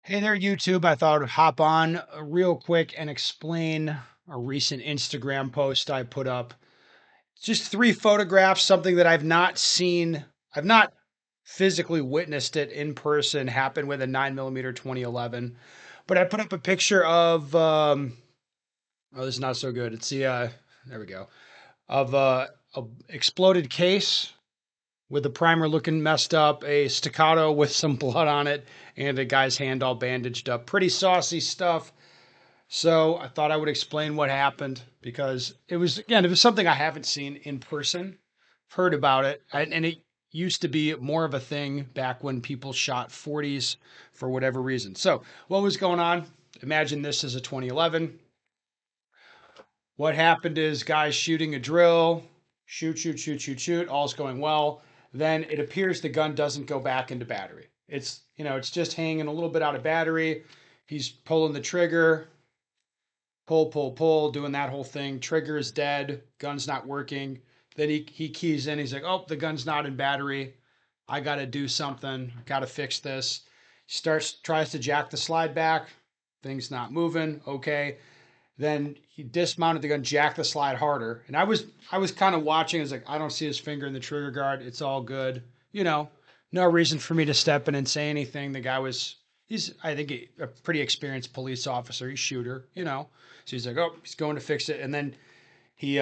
Hey there, YouTube. I thought I'd hop on real quick and explain a recent Instagram post I put up. Just three photographs, something that I've not seen, I've not physically witnessed it in person happen with a 9mm 2011. But I put up a picture of, oh, this is not so good. It's there we go, of a exploded case with the primer looking messed up, a staccato with some blood on it, and a guy's hand all bandaged up. Pretty saucy stuff. So I thought I would explain what happened because it was something I haven't seen in person. I've heard about it, and it used to be more of a thing back when people shot 40s for whatever reason. So what was going on? Imagine this is a 2011. What happened is guys shooting a drill, shoot, shoot, shoot, shoot, shoot, all's going well. Then it appears the gun doesn't go back into battery. It's just hanging a little bit out of battery. He's pulling the trigger, pull, pull, pull, doing that whole thing. Trigger is dead, gun's not working. Then he keys in, he's like, oh, the gun's not in battery. I gotta do something, gotta fix this. Tries to jack the slide back, thing's not moving. Okay. Then he dismounted the gun, jacked the slide harder. And I was kind of watching. I was like, I don't see his finger in the trigger guard. It's all good. You know, no reason for me to step in and say anything. The guy he's I think a pretty experienced police officer. He's shooter. So he's like, oh, he's going to fix it. And then he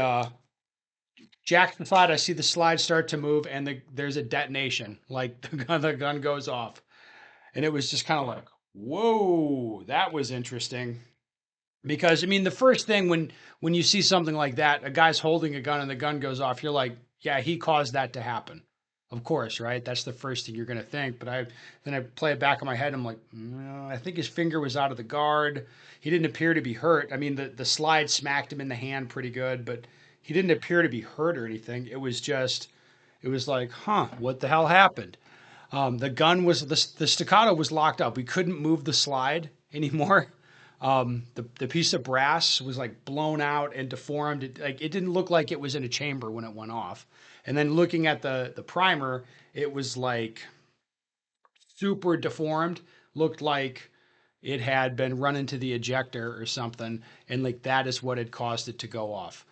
jacks the slide. I see the slide start to move, and there's a detonation. Like the gun goes off, and it was just kind of like, whoa, that was interesting. Because I mean, the first thing when you see something like that, a guy's holding a gun and the gun goes off, you're like, yeah, he caused that to happen. Of course, right? That's the first thing you're going to think. But then I play it back in my head. I'm like, no, I think his finger was out of the guard. He didn't appear to be hurt. I mean, the slide smacked him in the hand pretty good, but he didn't appear to be hurt or anything. It was like, huh, what the hell happened? The staccato was locked up. We couldn't move the slide anymore. The piece of brass was like blown out and deformed. It didn't look like it was in a chamber when it went off. And then looking at the primer, it was like super deformed. Looked like it had been run into the ejector or something, and like that is what had caused it to go off.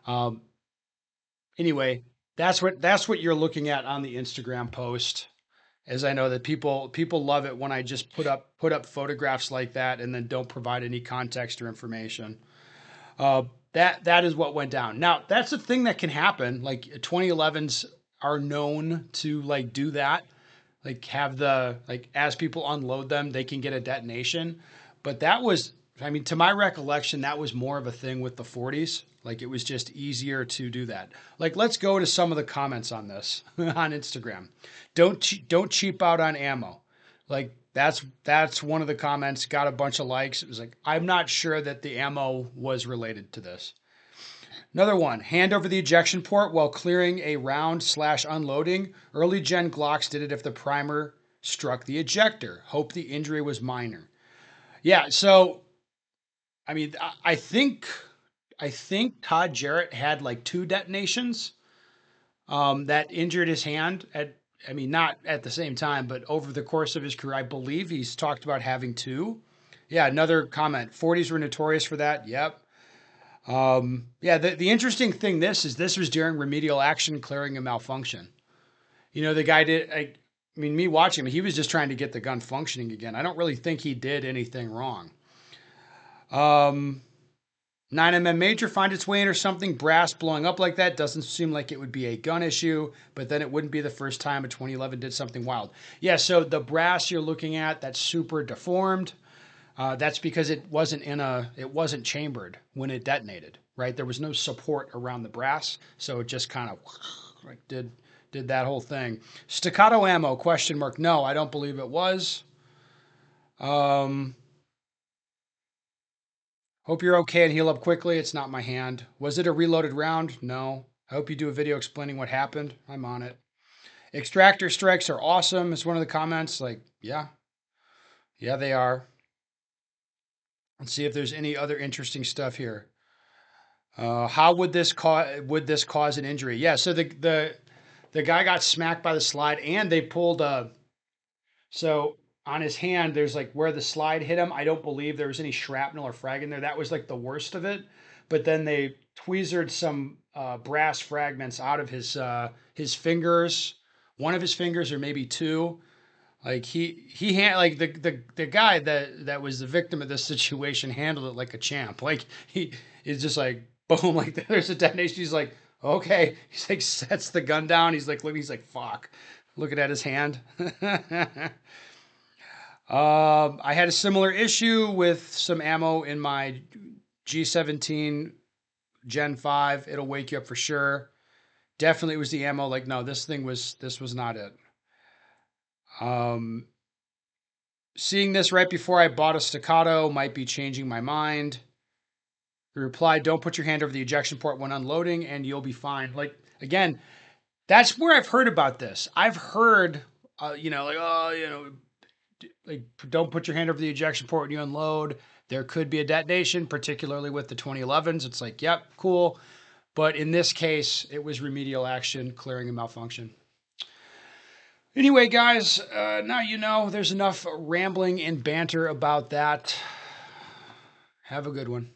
Um, anyway, that's what you're looking at on the Instagram post. As I know that people love it when I just put up photographs like that and then don't provide any context or information. Uh, that is what went down. Now that's a thing that can happen. Like 2011s are known to like do that. Like have the like as people unload them, they can get a detonation. But that was, I mean, to my recollection, that was more of a thing with the 40s. Like it was just easier to do that. Like let's go to some of the comments on this on Instagram. Don't cheap out on ammo. Like that's one of the comments got a bunch of likes. It was like I'm not sure that the ammo was related to this. Another one, hand over the ejection port while clearing a round slash unloading. Early gen Glocks did it if the primer struck the ejector. Hope the injury was minor. Yeah, so I mean, I think Todd Jarrett had like two detonations that injured his hand at. I mean, not at the same time, but over the course of his career, I believe he's talked about having two. Yeah, another comment. 40s were notorious for that. Yep. Yeah, the interesting thing this was during remedial action clearing a malfunction. The guy did. I mean, me watching him, he was just trying to get the gun functioning again. I don't really think he did anything wrong. Um, 9mm major find its way in or something. Brass blowing up like that doesn't seem like it would be a gun issue, but then it wouldn't be the first time a 2011 did something wild. Yeah, so the brass you're looking at that's super deformed. That's because it wasn't chambered when it detonated, right? There was no support around the brass, so it just kind of like did that whole thing. Staccato ammo? Question mark. No, I don't believe it was. Um, Hope you're okay and heal up quickly. It's not my hand. Was it a reloaded round? No. I hope you do a video explaining what happened. I'm on it. Extractor strikes are awesome. Is one of the comments. Like, yeah, yeah, they are. Let's see if there's any other interesting stuff here. How would this cause an injury? Yeah, so the guy got smacked by the slide, and they pulled a. So on his hand, there's like where the slide hit him. I don't believe there was any shrapnel or frag in there. That was like the worst of it. But then they tweezered some brass fragments out of his fingers, one of his fingers or maybe two. Like like the guy that was the victim of this situation handled it like a champ. Like he is just like boom, like there's a detonation. He's like, okay. He's like sets the gun down. He's like looking. He's like fuck, looking at his hand. I had a similar issue with some ammo in my G17 Gen 5. It'll wake you up for sure. Definitely was the ammo. Like, no, this was not it. Um, Seeing this right before I bought a Staccato might be changing my mind. He replied, don't put your hand over the ejection port when unloading and you'll be fine. Like, again, that's where I've heard about this. I've heard, like, oh, like don't put your hand over the ejection port when you unload. There could be a detonation, particularly with the 2011s. It's like, yep, cool. But in this case, it was remedial action, clearing a malfunction. Anyway, guys, now you know there's enough rambling and banter about that. Have a good one.